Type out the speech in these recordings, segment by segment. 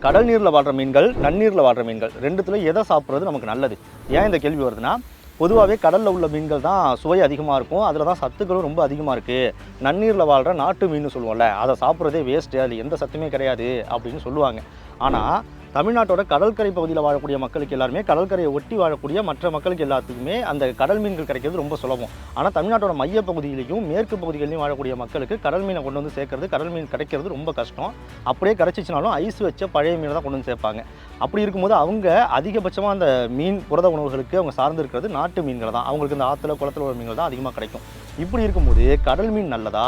கடல் நீரில் வாழ்கிற மீன்கள், நன்னீரில் வாழ்கிற மீன்கள் ரெண்டுத்துல எதை சாப்பிட்றது நமக்கு நல்லது? ஏன் இந்த கேள்வி வருதுன்னா, பொதுவாகவே கடலில் உள்ள மீன்கள் தான் சுவை அதிகமாக இருக்கும், அதில் தான் சத்துக்களும் ரொம்ப அதிகமாக இருக்குது. நன்னீரில் வாழ்கிற நாட்டு மீன் சொல்லுவோம்ல, அதை சாப்பிட்றதே வேஸ்ட்டு, அதில் எந்த சத்துமே கிடையாது அப்படின்னு சொல்லுவாங்க. ஆனால் தமிழ்நாட்டோட கடற்கரை பகுதியில் வாழக்கூடிய மக்களுக்கு எல்லாருமே, கடற்கரையை ஒட்டி வாழக்கூடிய மற்ற மக்களுக்கு எல்லாத்துக்குமே அந்த கடல் மீன்கள் கிடைக்கிறது ரொம்ப சுலபம். ஆனால் தமிழ்நாட்டோட மைய பகுதியிலையும் மேற்கு பகுதிகளிலையும் வாழக்கூடிய மக்களுக்கு கடல் மீனை கொண்டு வந்து சேர்க்கறது, கடல் மீன் கிடைக்கிறது ரொம்ப கஷ்டம். அப்படியே கிடைச்சிச்சினாலும் ஐஸ் வச்ச பழைய மீனை தான் கொண்டு வந்து சேர்ப்பாங்க. அப்படி இருக்கும்போது அவங்க அதிகபட்சமாக அந்த மீன் புரத உணவுகளுக்கு அவங்க சார்ந்து இருக்கிறது நாட்டு மீன்கள் தான். அவங்களுக்கு இந்த ஆற்றுல குளத்தில் உள்ள மீன்கள் தான் அதிகமாக கிடைக்கும். இப்படி இருக்கும்போது கடல் மீன் நல்லதா,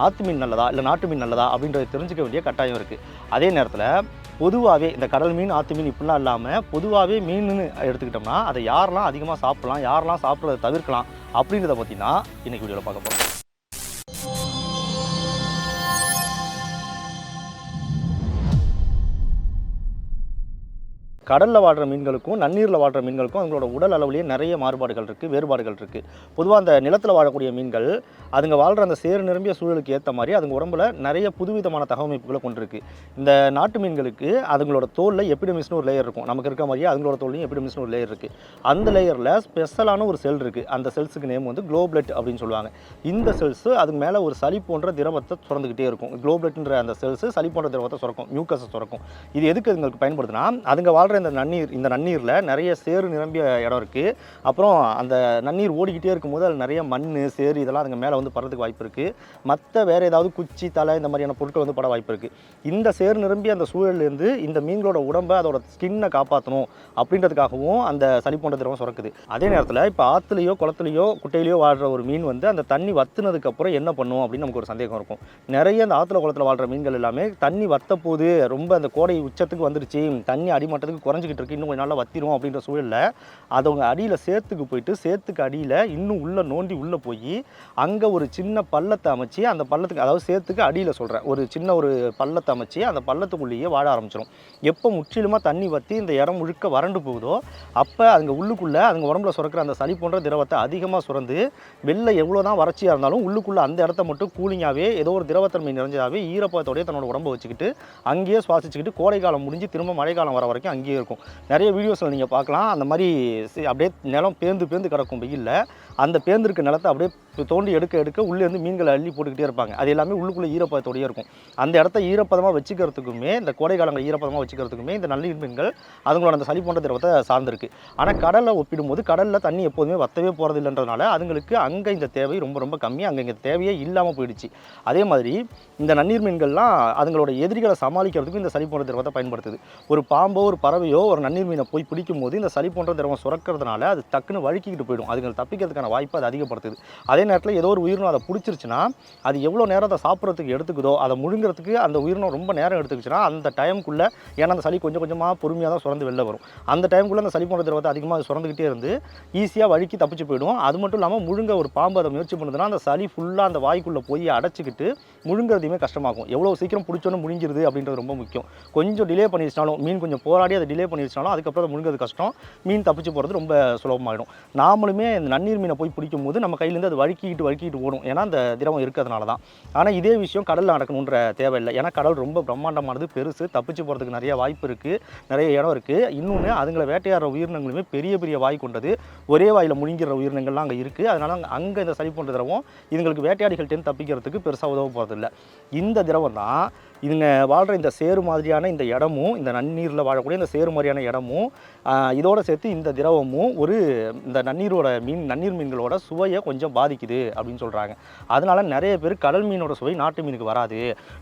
ஆற்று மீன் நல்லதா, இல்லை நாட்டு மீன் நல்லதா அப்படின்றத தெரிஞ்சுக்க வேண்டிய கட்டாயம் இருக்குது. அதே நேரத்தில் பொதுவாகவே இந்த கடல் மீன், ஆற்று மீன் இப்படிலாம் இல்லாமல் பொதுவாகவே மீன்னு எடுத்துக்கிட்டோம்னா அதை யாரெல்லாம் அதிகமாக சாப்பிடலாம், யாரெல்லாம் சாப்பிட்றத தவிர்க்கலாம் அப்படின்றத பற்றி தான் இன்றைக்கி வீடியோவில் பார்க்க போகிறோம். கடலில் வாழ்கிற மீன்களுக்கும் நன்னீரில் வாழ்கிற மீன்களுக்கும் அவங்களோட உடல் அளவுலேயே நிறைய மாறுபாடுகள் இருக்குது, வேறுபாடுகள் இருக்குது. பொதுவாக அந்த நிலத்தில் வாழக்கூடிய மீன்கள் அதுங்க வாழ்கிற அந்த சேறு நிரம்பிய சூழலுக்கு ஏற்ற மாதிரி அதுங்க உடம்புல நிறைய புதுவிதமான தகவமைப்புகளை கொண்டிருக்கு. இந்த நாட்டு மீன்களுக்கு அதுங்களோட தோலில் எபிடெமிஸ்னு ஒரு லேயர் இருக்கும். நமக்கு இருக்க மாதிரியே அதுங்களோட தோல்லையும் எபிடெமிஸ்னு ஒரு லேயர் இருக்குது. அந்த லேயரில் ஸ்பெஷலான ஒரு செல் இருக்குது. அந்த செல்ஸுக்கு நேம் வந்து குளோப்லெட் அப்படின்னு சொல்லுவாங்க. இந்த செல்ஸு அதுக்கு மேலே ஒரு சளி போன்ற திரவத்தை சுரந்துக்கிட்டே இருக்கும். குளோப்லெட்ன்ற அந்த செல்ஸு சளி போன்ற திரவத்தை சுரக்கும், மியூக்கஸை சுரக்கும். இது எதுக்கு அதுங்களுக்கு பயன்படுதுன்னா, அதுங்க வாழ்கிற இந்த நன்னீரில் நிறைய சேறு நிரம்பிய இடம் இருக்குது. அப்புறம் அந்த நன்னீர் ஓடிக்கிட்டே இருக்கும்போது அதில் நிறைய மண், சேறு இதெல்லாம் அதுங்க மேலே வந்து படுறதுக்கு வாய்ப்பு இருக்குது. மற்ற வேறு ஏதாவது குச்சி, தலை இந்த மாதிரியான பொருட்கள் வந்து பட வாய்ப்பு இருக்குது. இந்த சேறு நிரம்பிய அந்த சூழல்லேருந்து இந்த மீன்களோட உடம்பை, அதோட ஸ்கின்னை காப்பாற்றணும் அப்படின்றதுக்காகவும் அந்த சளி போன்ற திரவம் சுரக்குது. அதே நேரத்தில் இப்போ ஆற்றுலையோ குளத்துலையோ குட்டையிலையோ வாழ்கிற ஒரு மீன் வந்து அந்த தண்ணி வத்துனதுக்கப்புறம் என்ன பண்ணும் அப்படின்னு நமக்கு ஒரு சந்தேகம் இருக்கும். நிறைய அந்த ஆற்றுல குளத்தில் வாழ்கிற மீன்கள் எல்லாமே தண்ணி வத்த போது, ரொம்ப அந்த கோடை உச்சத்துக்கு வந்துருச்சு, தண்ணி அடிமட்டத்துக்கு குறைஞ்சிக்கிட்டு இருக்கு, இன்னும் கொஞ்சம் நாளில் வத்திரும் அப்படின்ற சூழலில் அதவங்க அடியில் சேத்துக்கு போயிட்டு, சேத்துக்கு அடியில் இன்னும் உள்ளே நோண்டி உள்ளே போய் அங்கே ஒரு சின்ன பள்ளத்தை அமைச்சு, அந்த பள்ளத்துக்கு, அதாவது சேத்துக்கு அடியில் சொல்கிறேன், ஒரு சின்ன ஒரு பள்ளத்தை அமைச்சு அந்த பள்ளத்துக்குள்ளேயே வாழ ஆரம்பிச்சிடும். எப்போ முற்றிலுமாக தண்ணி வற்றி இந்த இடம் முழுக்க வறண்டு போகுதோ அப்போ அதுங்க உள்ளுக்குள்ளே அதுங்க உடம்புல சுரக்கிற அந்த சளி போன்ற திரவத்தை அதிகமாக சுரந்து வெளில எவ்வளோ தான் வறட்சியாக இருந்தாலும் உள்ளுக்குள்ளே அந்த இடத்த மட்டும் கூலிங்காகவே ஏதோ ஒரு திரவத்தன்மை நிறைஞ்சதாகவே ஈரப்பதத்தோடய தன்னோட உடம்பை வச்சுக்கிட்டு அங்கேயே சுவாசிச்சுக்கிட்டு கோடை காலம் முடிஞ்சு திரும்ப மழை காலம் வர வரைக்கும் அங்கேயே இருக்கும். நிறைய வீடியோஸில் நீங்கள் பார்க்கலாம், அந்த மாதிரி அப்படியே நிலம் பேர்ந்து கிடக்கும் வெயிலில். அந்த பேர்ந்திருக்க நிலத்தை அப்படியே தோண்டி எடுக்க உள்ளேருந்து மீன்களை அள்ளி போட்டுக்கிட்டே இருப்பாங்க. அது எல்லாமே உள்ளுக்குள்ளே ஈரப்பதத்தோடையே இருக்கும். அந்த இடத்த ஈரப்பதமாக வச்சுக்கிறதுக்குமே, இந்த கோடை காலங்கள் ஈரப்பதமாக வச்சுக்கிறதுக்குமே இந்த நல்ல மீன்கள் அதுங்களோட அந்த சளி போன்ற திரவத்தை சார்ந்திருக்கு. ஆனால் கடலில் ஒப்பிடும்போது கடலில் தண்ணி எப்போதுமே வத்தவே போகிறது இல்லைன்றதுனால அதுங்களுக்கு அங்கே இந்த தேவை ரொம்ப ரொம்ப கம்மி, அங்கே இங்கே தேவையே இல்லாமல் போயிடுச்சு. அதே மாதிரி இந்த நன்னீர் மீன்கள்லாம் அதுங்களோட எதிரிகளை சமாளிக்கிறதுக்கு இந்த சளி போன்ற திரவத்தை பயன்படுத்துது. ஒரு பாம்போ ஒரு பறவையோ ஒரு நன்னீர் மீனை போய் பிடிக்கும் போது இந்த சளி போன்ற திரவம் சுரக்கிறதுனால அது டக்குன்னு வழுக்கிக்கிட்டு போயிடும். அதுங்க தப்பிக்கிறதுக்கான வாய்ப்பு அது அதிகப்படுத்துது. அதே நேரத்தில் ஏதோ ஒரு உயிரினம் அதை பிடிச்சிருச்சுன்னா அது எவ்வளோ நேரம் அதை சாப்பிட்றதுக்கு எடுத்துக்குதோ, அதை முழுங்கிறதுக்கு அந்த உயிரினம் ரொம்ப நேரம் எடுத்துக்கிச்சுன்னா அந்த டைமுக்குள்ளே, ஏன்னா அந்த சளி கொஞ்சம் கொஞ்சமாக பொறுமையாக தான் சுரந்து வெளில வரும், அந்த டைமுக்குள்ளே அந்த சளி போன்ற திரவத்தை அதிகமாக சுரந்துக்கிட்டே இருந்து ஈஸியாக வழுக்கி தப்பிச்சு போயிடும். அது மட்டும் இல்லாமல் முழுங்க ஒரு பாம்பு அதை முயற்சி பண்ணுதுன்னா அந்த சளி ஃபுல்லாக அந்த வாய்க்குள்ளே போய் அடைச்சிக்கிட்டு முழுங்கிறதையுமே கஷ்டமாகும். எவ்வளோ சீக்கிரம் பிடிச்சோன்னு முழுங்கிருது அப்படின்றது ரொம்ப முக்கியம். கொஞ்சம் டிலே பண்ணிடுச்சினாலும், மீன் கொஞ்சம் போராடி அதை டிலே பண்ணிடுச்சினாலும் அதுக்கப்புறம் அதை முழுங்கிறது கஷ்டம், மீன் தப்பிச்சு போகிறது ரொம்ப சுலபமாகிடும். நாமளுமே இந்த நன்னீர் மீனை போய் பிடிக்கும் போது நம்ம கையிலேருந்து அது வழுக்கிட்டு ஓடும், ஏன்னா அந்த திரவம் இருக்கிறதுனால தான். ஆனால் இதே விஷயம் கடலில் நடக்கணுன்ற தேவையில்லை. ஏன்னா கடல் ரொம்ப பிரம்மாண்டமானது, பெருசு, தப்பிச்சு போகிறதுக்கு நிறைய வாய்ப்பு இருக்குது, நிறைய இடம் இருக்குது. இன்னொன்று அதுங்களை வேட்டையாடுற உயிரினங்களுமே பெரிய பெரிய வாய் கொண்டது, ஒரே வாயில் முழுங்கிற உயிரினங்கள்லாம் அங்கே இருக்குது. அதனால் அங்கே இந்த சளி போன்ற திரவம் இதுங்களுக்கு வேட்டையாடிகள்கிட்ட தப்பிக்கிறதுக்கு பெருசாக உதவ போகிறதில்லை. இந்த திரவம் தான் இதுங்க வாழ்கிற இந்த சேறு மாதிரியான இந்த இடமும், இந்த நன்னீரில் வாழக்கூடிய இந்த சேறு மாதிரியான இடமும் இதோடு சேர்த்து இந்த திரவமும் இந்த நன்னீர் மீன்களோட சுவையை கொஞ்சம் பாதிக்குது அப்படின்னு சொல்கிறாங்க. அதனால் நிறைய பேர் கடல் மீனோட சுவை நாட்டு மீனுக்கு வராது,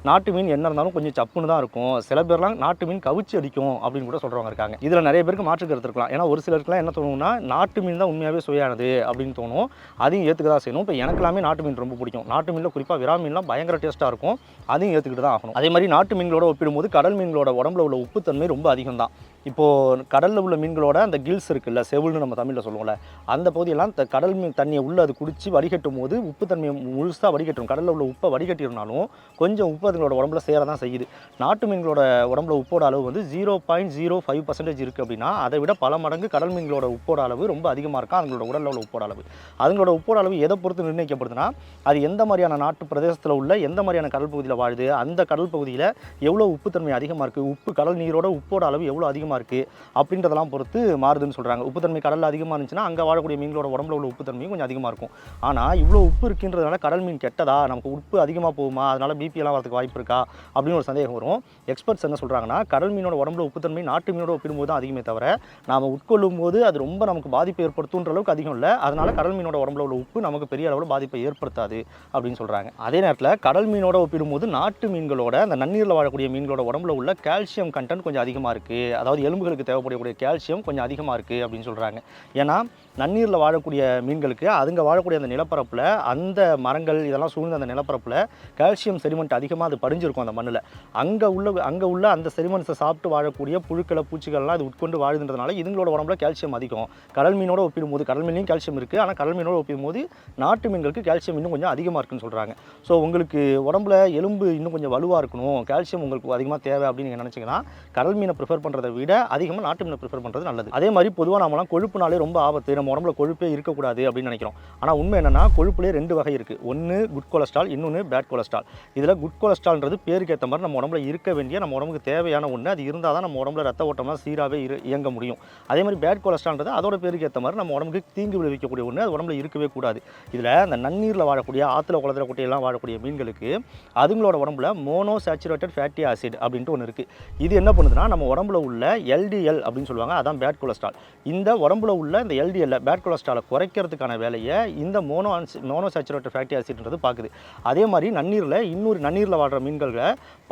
நாட்டு மீன் என்ன இருந்தாலும் கொஞ்சம் சப்புன்னு தான் இருக்கும், சில பேர்லாம் நாட்டு மீன் கவிச்சு அடிக்கும் அப்படின்னு கூட சொல்கிறவங்க இருக்காங்க. இதில் நிறைய பேருக்கு மாற்று கருத்து இருக்கலாம். ஏன்னா ஒரு சிலருக்குலாம் என்ன தோணும்னா நாட்டு மீன் தான் உண்மையாகவே சுவையானது அப்படின்னு தோணும். அதையும் ஏற்றுக்க தான் செய்யணும். இப்போ எனக்கெல்லாமே நாட்டு மீன் ரொம்ப பிடிக்கும். நாட்டு மீனில் குறிப்பாக விரா மீன்லாம் பயங்கர டேஸ்ட்டாக இருக்கும், அதையும் ஏற்றுக்கிட்டு தான் ஆகணும். அதே மாதிரி நாட்டு மீன்களோட ஒப்பிடும்போது கடல் மீன்களோட உடம்புல உள்ள உப்புத்தன்மை ரொம்ப அதிகம் தான். இப்போது கடலில் உள்ள மீன்களோட அந்த கில்ஸ் இருக்குல்ல, செவுள்னு நம்ம தமிழில் சொல்லுவோம்ல, அந்த பகுதியெல்லாம் கடல் மீன் தண்ணியை உள்ளே அது குடித்து வடிகட்டும் போது உப்பு தன்மையை முழுசாக வடிகட்டும். கடலில் உள்ள உப்பை வடிகட்டிருந்தாலும் கொஞ்சம் உப்பு அதுங்களோட உடம்புல சேர தான் செய்யுது. நாட்டு மீன்களோட உடம்புல உப்போட அளவு வந்து 0.05% இருக்குது அப்படின்னா, அதை விட பல மடங்கு கடல் மீன்களோட உப்போட அளவு ரொம்ப அதிகமாக இருக்கும். அதுங்களோட உடலில் உள்ள உப்போட அளவு, அதுங்களோட உப்போட அளவு எதை பொறுத்து நிர்ணயிக்கப்படுதுன்னா, அது எந்த மாதிரியான நாட்டு பிரதேசத்தில் உள்ள எந்த மாதிரியான கடல் பகுதியில் வாழுது, அந்த கடல் பகுதியில் எவ்வளோ உப்புத்தன்மை அதிகமாக இருக்குது, உப்பு கடல் நீரோட உப்போட அளவு எவ்வளோ அதிகமாக இருக்குது அப்படின்றதெல்லாம் பொறுத்து மாறுதுன்னு சொல்கிறாங்க. உப்புத்தன்மை கடலில் அதிகமாக இருந்துச்சுன்னா அங்கே வாழக்கூடிய மீன்களோட உடம்புல உள்ள உப்புத்தன்மையும் கொஞ்சம் அதிகமாக இருக்கும். ஆனால் இவ்வளோ உப்பு இருக்குன்றதுனால கடல் மீன் கெட்டதா, நமக்கு உப்பு அதிகமாக போகுமா, அதனால் பிபிஎல்லாம் வரதுக்கு வாய்ப்பு இருக்கா அப்படின்னு ஒரு சந்தேகம் வரும். எக்ஸ்பர்ட்ஸ் என்ன சொல்கிறாங்கன்னா, கடல் மீனோட உடம்புல உப்புத்தன்மை நாட்டு மீனோட ஒப்பிடும்போது தான் அதிகமே தவிர, நாம் உட்கொள்ளும் போது அது ரொம்ப நமக்கு பாதிப்பை ஏற்படுத்துன்ற அளவுக்கு அதிகம் இல்லை. அதனால் கடல் மீனோட உடம்புல உள்ள உப்பு நமக்கு பெரிய அளவில் பாதிப்பை ஏற்படுத்தாது அப்படின்னு சொல்கிறாங்க. அதே நேரத்தில் கடல் மீனோட ஒப்பிடும்போது நாட்டு மீன்களோட அந்த நன்னீரில் வாழக்கூடிய மீன்களோட உடம்புல உள்ள கால்சியம் கண்டென்ட் கொஞ்சம் அதிகமாக இருக்குது. அதாவது எலும்புகளுக்கு தேவைப்படக்கூடிய கால்சியம் கொஞ்சம் அதிகமாக இருக்குது அப்படின்னு சொல்கிறாங்க. ஏன்னா நன்னீரில் வாழக்கூடிய மீன்களுக்கு அதுங்க வாழக்கூடிய அந்த நிலப்பரப்பில் அந்த மரங்கள் இதெல்லாம் சூழ்ந்த அந்த நிலப்பரப்பில் கால்சியம் செரிமெண்ட் அதிகமாக அது படிஞ்சிருக்கும் அந்த மண்ணில். அங்கே உள்ள அந்த செரிமெண்ட்ஸை சாப்பிட்டு வாழக்கூடிய புழுக்களை பூச்சிகள்லாம் அது உட்கொண்டு வாழுதுன்றதுனால இதுங்களோட உடம்புல கால்சியம் அதிகம். கடல் மீனோட ஒப்பிடும்போது கடல் மீன்லையும் கால்சியம் இருக்குது, ஆனால் கடல் மீனோட ஒப்பிடும்போது நாட்டு மீன்களுக்கு கால்சியம் இன்னும் கொஞ்சம் அதிகமாக இருக்குன்னு சொல்கிறாங்க. ஸோ உங்களுக்கு உடம்புல எலும்பு இன்னும் கொஞ்சம் வலுவாக இருக்கணும், கால்சியம் உங்களுக்கு அதிகமாக தேவை அப்படின்னு நீங்கள் நினச்சிங்கன்னா கடல் மீனை ப்ரிஃபர் பண்ணுறதை விட அதிகமாக நாட்டு மீனை ப்ரிஃபர் பண்ணுறது நல்லது. அதே மாதிரி பொதுவாக நம்மளாம் கொழுப்புனாலே ரொம்ப ஆபத்து, நம்ம உடம்புல கொழுப்பே இருக்கக்கூடாது அப்படின்னு நினைக்கிறோம். ஆனால் உண்மை என்னென்னா கொழுப்புலேயே 2 வகை இருக்குது. ஒன்று குட் கொலஸ்ட்ரால், இன்னொன்று பேட் கொலஸ்ட்ரால். இதில் குட் கொலஸ்ட்ரால்ன்றது பேருக்கு ஏற்ற மாதிரி நம்ம உடம்புல இருக்க வேண்டிய, நம்ம உடம்புக்கு தேவையான ஒன்று. அது இருந்தால் தான் நம்ம உடம்புல ரத்த ஓட்டம்லாம் சீராகவே இயங்க முடியும். அதே மாதிரி பேட் கொலஸ்ட்ரால்ன்றது அதோட பேருக்கு ஏற்ற மாதிரி நம்ம உடம்புக்கு தீங்கு விளைவிக்கக்கூடிய ஒன்று, அது உடம்புல இருக்கவே கூடாது. இதில் அந்த நன்னீரில் வாழக்கூடிய ஆற்றுல குளத்துல குட்டையெல்லாம் வாழக்கூடிய மீன்களுக்கு அதுங்களோட உடம்புல மோனோசாச்சுரேட்டட் ஃபேட்டி ஆசிட் அப்படின்ட்டு ஒன்று இருக்குது. இது என்ன பண்ணுதுன்னா, நம்ம உடம்புல உள்ள எல்டிஎல் அப்படின்னு சொல்லுவாங்க, அதான் பேட் கொலஸ்ட்ரால். இந்த உடம்புல உள்ள இந்த எல்டிஎல்ல பேட் கொலஸ்ட்ராலை குறைக்கிறதுக்கான வேலையை இந்த மோனோசாச்சுரேட்டட் ஃபேட்டி ஆசிட்ன்றது பார்க்குது. அதே மாதிரி நன்னீரில் வாழ்கிற மீன்களில்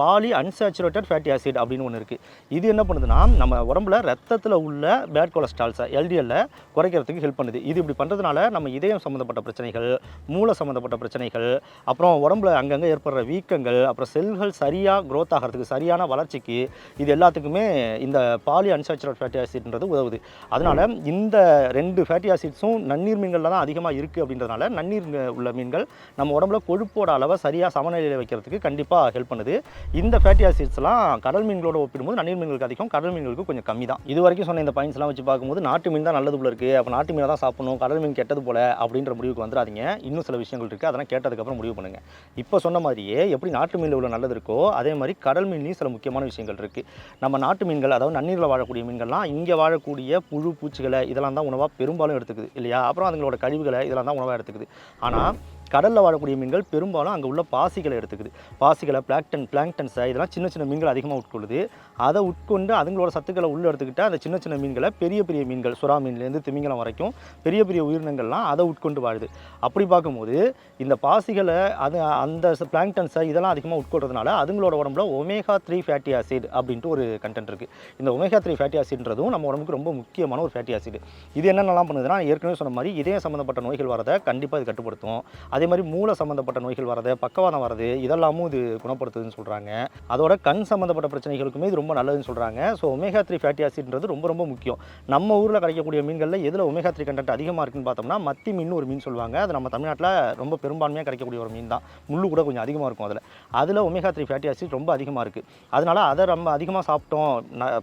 பாலி அன்சாச்சுரேட்டட் ஃபேட்டி ஆசிட் அப்படின்னு ஒன்று இருக்குது. இது என்ன பண்ணுதுன்னா, நம்ம உடம்புல ரத்தத்தில் உள்ள பேட் கொலஸ்ட்ரால்ஸை எல்டிஎல்ல குறைக்கிறதுக்கு ஹெல்ப் பண்ணுது. இது இப்படி பண்ணுறதுனால நம்ம இதயம் சம்மந்தப்பட்ட பிரச்சனைகள், மூளை சம்மந்தப்பட்ட பிரச்சனைகள், அப்புறம் உடம்புல அங்கங்கே ஏற்படுற வீக்கங்கள், அப்புறம் செல்கள் சரியாக க்ரோத் ஆகிறதுக்கு, சரியான வளர்ச்சிக்கு, இது எல்லாத்துக்குமே இந்த பாலி அன்சாச்சுரேட்டட் ஃபேட்டி ஆசிட்ன்றது உதவுது. அதனால் இந்த 2 ஃபேட்டி ஆசிட்ஸும் நன்னீர் மீன்களில் தான் அதிகமாக இருக்குது அப்படின்றதுனால நன்னீர் உள்ள மீன்கள் நம்ம உடம்புல கொழுப்போட அளவை சரியாக சமநிலையில் வைக்கிறதுக்கு கண்டிப்பாக ஹெல்ப் பண்ணுது. இந்த ஃபேட்டி ஆசிட்ஸ்லாம் கடல் மீன்களோட ஒப்பிடும்போது நன்னீர் மீன்களுக்கு அதிகம், கடல் மீன்களுக்கு கொஞ்சம் கம்மி தான். இது வரைக்கும் சொன்ன இந்த பாயிண்ட்ஸ்லாம் வச்சு பார்க்கும்போது நாட்டு மீன் தான் நல்லது போல இருக்குது, அப்போ நாட்டு மீனை தான் சாப்பிடணும், கடல் மீன் கெட்டது போல அப்படின்ற முடிவுக்கு வந்துடாதீங்க. இன்னும் சில விஷயங்கள் இருக்குது, அதெல்லாம் கேட்டதுக்கப்புறம் முடிவு பண்ணுங்கள். இப்போ சொன்ன மாதிரியே எப்படி நாட்டு மீனில் உள்ள நல்லது இருக்கோ அதே மாதிரி கடல் மீன்லையும் சில முக்கியமான விஷயங்கள் இருக்குது. நம்ம நாட்டு மீன்கள், அதாவது நன்னீரில் வாழக்கூடிய மீன்கள்லாம் இங்கே வாழக்கூடிய புழு பூச்சிகளை இதெல்லாம் தான் உணவாக பெரும்பாலும் எடுத்துக்குது இல்லையா. அப்புறம் அதுங்களோட கழிவுகளை இதெல்லாம் தான் உணவாக எடுத்துக்குது. ஆனால் கடலில் வாழக்கூடிய மீன்கள் பெரும்பாலும் அங்கே உள்ள பாசிகளை எடுத்துக்குது. பாசிகளை, பிளாங்டன்ஸை இதெல்லாம் சின்ன சின்ன மீன்கள் அதிகமாக உட்கொள்ளுது. அதை உட்கொண்டு அதுங்களோட சத்துக்களை உள்ளே எடுத்துக்கிட்டு அந்த சின்ன சின்ன மீன்களை பெரிய பெரிய மீன்கள், சுறா மீன்லேருந்து திமிங்கலம் வரைக்கும் பெரிய பெரிய உயிரினங்கள்லாம் அதை உட்கொண்டு வாழுது. அப்படி பார்க்கும்போது இந்த பாசிகளை அந்த பிளாங்டன்ஸை இதெல்லாம் அதிகமாக உட்கொள்றதுனால அதுங்களோட உடம்புல ஒமேகா-3 ஃபேட்டி ஆசிட் அப்படின்ட்டு ஒரு கண்டென்ட் இருக்குது. இந்த ஒமேகா-3 ஃபேட்டி ஆசிட்ன்றதும் நம்ம உடம்புக்கு ரொம்ப முக்கியமான ஒரு ஃபேட்டி ஆசிட். இது என்னென்னலாம் பண்ணுதுன்னா, ஏற்கனவே சொன்ன மாதிரி இதயம் சம்மந்தப்பட்ட நோய்கள் வரதை கண்டிப்பாக இது கட்டுப்படுத்தும். அதே மாதிரி மூளை சம்மந்தப்பட்ட நோய்கள் வரது, பக்கவாதம் வரது, இதெல்லாமும் இது குணப்படுத்துதுன்னு சொல்கிறாங்க. அதோட கண் சம்மந்தப்பட்ட பிரச்சனைகளுக்குமே இது ரொம்ப நல்லதுன்னு சொல்கிறாங்க. ஸோ ஒமேகா-3 ஃபேட்டி ஆசிட்ன்றது ரொம்ப ரொம்ப முக்கியம். நம்ம ஊரில் கிடைக்கக்கூடிய மீன்களில் எதில் ஒமேகா-3 கண்டென்ட் அதிகமாக இருக்குன்னு பார்த்தோம்னா, மத்தி மீன் ஒரு மீன் சொல்லுவாங்க. அது நம்ம தமிழ்நாட்டில் ரொம்ப பெரும்பான்மையாக கிடைக்கக்கூடிய ஒரு மீன் தான். முள்ளு கூட கொஞ்சம் அதிகமாக இருக்கும். அதில் ஒமேகா-3 ஃபேட்டி ஆசிட் ரொம்ப அதிகமாக இருக்குது. அதனால் அதை நம்ம அதிகமாக சாப்பிட்டோம்.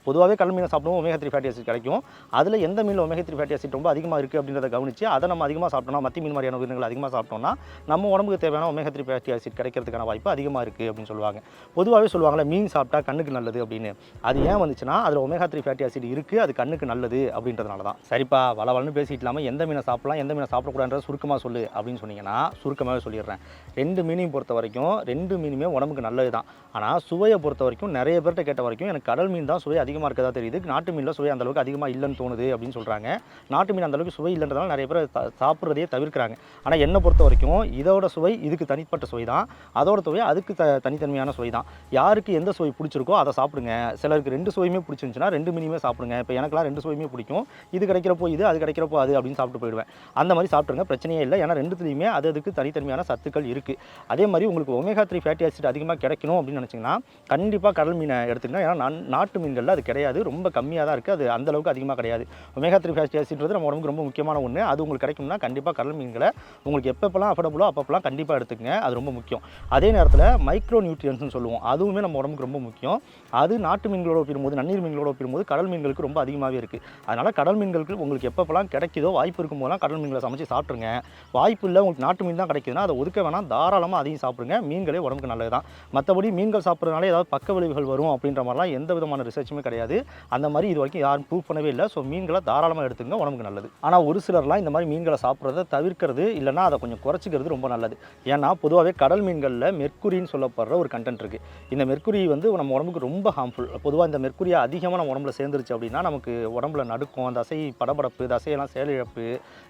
பொதுவாகவே கடல் மீனை சாப்பிடுவோம், ஒமேகா-3 ஃபேட்டி ஆசிட் கிடைக்கும். அதில் எந்த மீனில் ஒமேகா-3 ஃபேட்டி ஆசிட் ரொம்ப அதிகமாக இருக்குது அப்படின்றத கவனித்து அதை நம்ம அதிகமாக சாப்பிட்டோம்னா, மத்தி மீன் மாதிரியான உயிரினங்கள் அதிகமாக சாப்பிட்டோம்னா நம்ம உடம்புக்கு தேவையான ஒமேகா-3 ஃபேட்டி ஆசிட் கிடைக்கிறதுக்கான வாய்ப்பு அதிகமாக இருக்குது அப்படின்னு சொல்லுவாங்க. பொதுவாகவே சொல்லுவாங்கள்ல, மீன் சாப்பிட்டா கண்ணுக்கு நல்லது அப்படின்னு. அது ஏன் வந்துச்சுன்னா, அதில் ஒமேகா-3 ஃபேட்டி ஆசிட் இருக்குது, அது கண்ணுக்கு நல்லது அப்படின்றதுனால தான். சரிப்பா, வளவலன்னு பேசிட்டு இல்லாமல் எந்த மீனை சாப்பிடலாம், எந்த மீனை சாப்பிடக்கூடாதுன்ற சுருக்கமாக சொல்லு அப்படின்னு சொன்னீங்கன்னா, சுருக்கமாகவே சொல்லிடுறேன். 2 மீனையும் பொறுத்த வரைக்கும் 2 மீனுமே உடம்புக்கு நல்லது தான். ஆனால் சுவையை பொறுத்த வரைக்கும் நிறைய பேர்கிட்ட கேட்ட வரைக்கும் எனக்கு கடல் மீன் தான் சுவை அதிகமாக இருக்கதா தெரியுது, நாட்டு மீனில் சுவை அந்தளவுக்கு அதிகமாக இல்லைன்னு தோணுது அப்படின்னு சொல்கிறாங்க. நாட்டு மீன் அந்தளவுக்கு சுவை இல்லைன்றதால நிறைய பேர் சாப்பிட்றதையே தவிர்க்கிறாங்க. ஆனால் என்னை பொறுத்த வரைக்கும் இதோட சுவை இதுக்கு தனிப்பட்ட சுவை தான், அதோட சுவை அதுக்கு தனித்தன்மையான சுவை தான். யாருக்கு எந்த சுவை பிடிச்சிருக்கோ அதை சாப்பிடுங்க சிலருக்கு 2 சுவையுமே பிடிச்சிருந்துச்சுன்னா 2 மீனுமே சாப்பிடுங்க. இப்போ எனக்கெல்லாம் 2 சுவையுமே பிடிக்கும். இது கிடைக்கிறப்போ இது, அது கிடைக்கிறப்போ அது அப்படின்னு சாப்பிட்டு போயிடுவேன். அந்த மாதிரி சாப்பிட்டுருங்க, பிரச்சனையே இல்லை. ஏன்னா 2துலேயுமே அதுக்கு தனித்தன்மையான சத்துக்கள் இருக்குது. அதே மாதிரி உங்களுக்கு ஒமேகா 3 ஃபேட்டி ஆசிட் அதிகமாக கிடைக்கணும் அப்படின்னு நினச்சிங்கன்னா கண்டிப்பாக கடல் மீனை எடுத்துக்கங்க. ஏன்னா நாட்டு மீன்களில் அது கிடையாது, ரொம்ப கம்மியாக தான் இருக்குது. அது அந்தளவுக்கு அதிகமாக கிடையாது. ஒமேகா 3 ஃபேட்டி ஆசிட்ன்றது நம்ம உடம்புக்கு ரொம்ப முக்கியமான ஒன்று. அது உங்களுக்கு கிடைக்கும்னா கண்டிப்பாக கடல் மீன்களை உங்களுக்கு எப்பப்பெல்லாம் அஃபோர்டபுளோ அப்பப்பெல்லாம் கண்டிப்பாக எடுத்துக்கங்க. அது ரொம்ப முக்கியம். அதே நேரத்தில் மைக்ரோ நியூட்ரியன்ஸ்னு சொல்லுவோம், அதுவுமே நம்ம உடம்புக்கு ரொம்ப முக்கியம். அது நாட்டு மீன்களோட ஒப்பிடும்போது, நன்னீர் மீன்களோட ஒப்பிடும்போது கடல் மீன்களுக்கு ரொம்ப அதிகமாகவே இருக்குது. அதனால் கடல் மீன்களுக்கு உங்களுக்கு எப்பப்பெல்லாம் கிடைக்குதோ வாய்ப்பு இருக்கும்போதெல்லாம் கடல் மீன்களை சமைச்சு சாப்பிட்ருங்க. வாய்ப்பு இல்லை உங்களுக்கு நாட்டு மீன் தான் கிடைக்குதுன்னா அதை ஒதுக்க வேணாம், தாராளமாக அதையும் சாப்பிடுங்க. மீன்களே உடம்புக்கு நல்லது தான். மற்றபடி மீன்கள் சாப்பிட்றதுனால ஏதாவது பக்க விளைவுகள் வரும் அப்படின்ற மாதிரிலாம் எந்த விதமான ரிசர்ச்சுமே கிடையாது. அந்த மாதிரி இது வரைக்கும் யாரும் ப்ரூவ் பண்ணவே இல்லை. ஸோ மீன்களை தாராளமாக எடுத்துங்க, உடம்புக்கு நல்லது. ஆனால் ஒரு சிலர்லாம் இந்த மாதிரி மீன்களை சாப்பிட்றத தவிர்க்கிறது இல்லைனா அதை கொஞ்சம் குறைச்சிக்கிறது ரொம்ப நல்லது. ஏன்னா பொதுவாகவே கடல் மீன்களில் மெர்க்குரின்னு சொல்லப்படுற ஒரு கண்டென்ட் இருக்குது. இந்த மெர்க்குரி வந்து நம்ம உடம்புக்கு ரொம்ப ஹார்ம்ஃபுல். பொதுவாக இந்த மெர்க்குரியை அதிகமாக நம்ம உடம்புல சேர்ந்துருச்சு அப்படின்னா நமக்கு உடம்புல நடுக்கம், தசை படபடப்பு, தசையெல்லாம் செயலிழப்பு,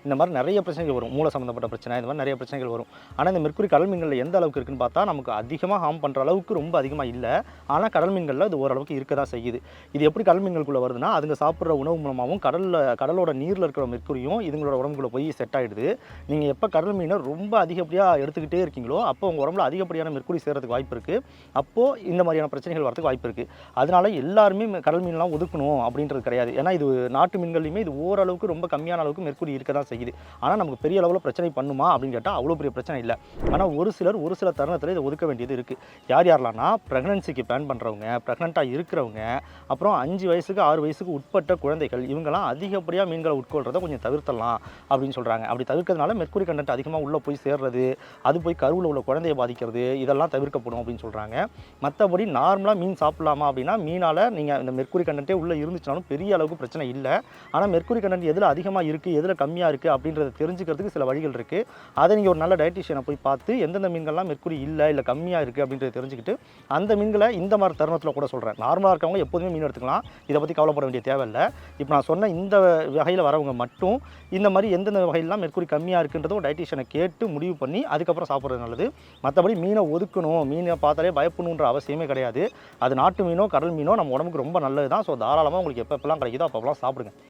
இந்த மாதிரி நிறைய பிரச்சனைகள் வரும். மூளை சம்மந்தப்பட்ட பிரச்சனை, இந்த மாதிரி நிறைய பிரச்சனைகள் வரும். ஆனால் இந்த மெர்க்குரி கடல் மீன்களில் எந்த அளவுக்கு இருக்குன்னு பார்த்தா நமக்கு அதிகமாக ஹார்ம் பண்ணுற அளவுக்கு ரொம்ப அதிகமாக இல்லை. ஆனால் கடல் மீன்களில் இது ஓரளவுக்கு இருக்க தான் செய்யுது. இது எப்படி கடல் மீன்களுக்குள்ளே வருதுன்னா அதுங்க சாப்பிட்ற உணவு மூலமாகவும் கடலோட நீரில் இருக்கிற மெர்க்குரியும் இதுங்களோட உடம்புக்குள்ளே போய் செட் ஆகிடுது. நீங்கள் எப்போ கடல் மீனை ரொம்ப அதிகப்படியாக எடுத்துக்கிட்டே இருக்கீங்களோ அப்போ உங்கள் உடம்புல அதிகப்படியான மெர்க்குரி சேர்றதுக்கு வாய்ப்பு இருக்குது. அப்போது இந்த மாதிரியான பிரச்சனைகள் வரதுக்கு வாய்ப்பு இருக்குது. அதனால எல்லாருமே கடல் மீன்லாம் ஒதுக்கணும் அப்படின்றது கிடையாது. ஏன்னா இது நாட்டு மீன்கள்லையுமே இது ஓரளவுக்கு ரொம்ப கம்மியான அளவுக்கு மெர்க்குரி இருக்க தான் செய்யுது. ஆனால் நமக்கு பெரிய அளவில் பிரச்சனை பண்ணுமா அப்படின்னு கேட்டால் அவ்வளோ பெரிய பிரச்சனை இல்லை. ஆனால் ஒரு சில தருணத்தில் இதை ஒதுக்க வேண்டியது இருக்குது. யார்லாம்னா ப்ரெக்னன்சிக்கு பிளான் பண்ணுறவங்க, ப்ரெக்னெண்ட்டாக இருக்கிறவங்க, அப்புறம் 5 வயசுக்கு 6 வயசுக்கு உட்பட்ட குழந்தைகள், இவங்கெல்லாம் அதிகப்படியாக மீன்களை உட்கொள்றதை கொஞ்சம் தவிர்த்தலாம் அப்படின்னு சொல்கிறாங்க. அப்படி தவிர்க்கிறதுனால மெர்க்குரி கண்டென்ட் அதிகமாக உள்ளே போய் சேர்றது, அது போய் கருவில் உள்ள குழந்தையை பாதிக்கிறது, இதெல்லாம் தவிர்க்கப்படும் அப்படின்னு சொல்கிறாங்க. மற்றபடி நார்மலாக மீன் சாப்பிடலாமா அப்படின்னா மீனால் நீங்கள் இந்த மெர்க்குரி கண்டென்ட்டே உள்ளே இருந்துச்சுனாலும் பெரிய அளவுக்கு பிரச்சனை இல்லை. ஆனால் மெர்க்குரி கண்டென்ட் எதில் அதிகமாக இருக்குது, எதில் கம்மியாக இருக்குது அப்படின்றத தெரிஞ்சுக்கிறதுக்கு சில வழிகள் இருக்குது. அதை நீங்கள் ஒரு நல்ல டயட்டிஷியனை போய் பார்த்து எந்தெந்த மீன்கள்லாம் மெர்க்குரி இல்லை கம்மியாக இருக்குது அப்படின்றத தெரிஞ்சுக்கிட்டு அந்த மீன்களை இந்த மாதிரி தருணத்தில் கூட சொல்கிறேன். நார்மலாக இருக்கவங்க எப்போதுமே மீன் எடுத்துக்கலாம், இதை பற்றி கவலைப்பட வேண்டிய தேவையில்லை. இப்போ நான் சொன்ன இந்த வகையில் வரவங்க மட்டும் இந்த மாதிரி எந்தெந்த வகையெல்லாம் மெர்க்குரி கம்மியாக இருக்குன்றதை ஒரு டயட்டிஷியனை கேட்டு முடிவு பண்ணி அதுக்கப்புறம் சாப்பிட்றது நல்லது. மற்றபடி மீனை ஒதுக்கணும், மீனை பார்த்தாலே பயப்படணுன்ற அவசியமே கிடையாது. அது நாட்டு மீனோ கடல் மீனோ நம்ம உடம்புக்கு ரொம்ப நல்லது தான். ஸோ தாராளமாக உங்களுக்கு எப்பப்பெல்லாம் கிடைக்குதோ அப்பப்பெல்லாம் சாப்பிடுங்க.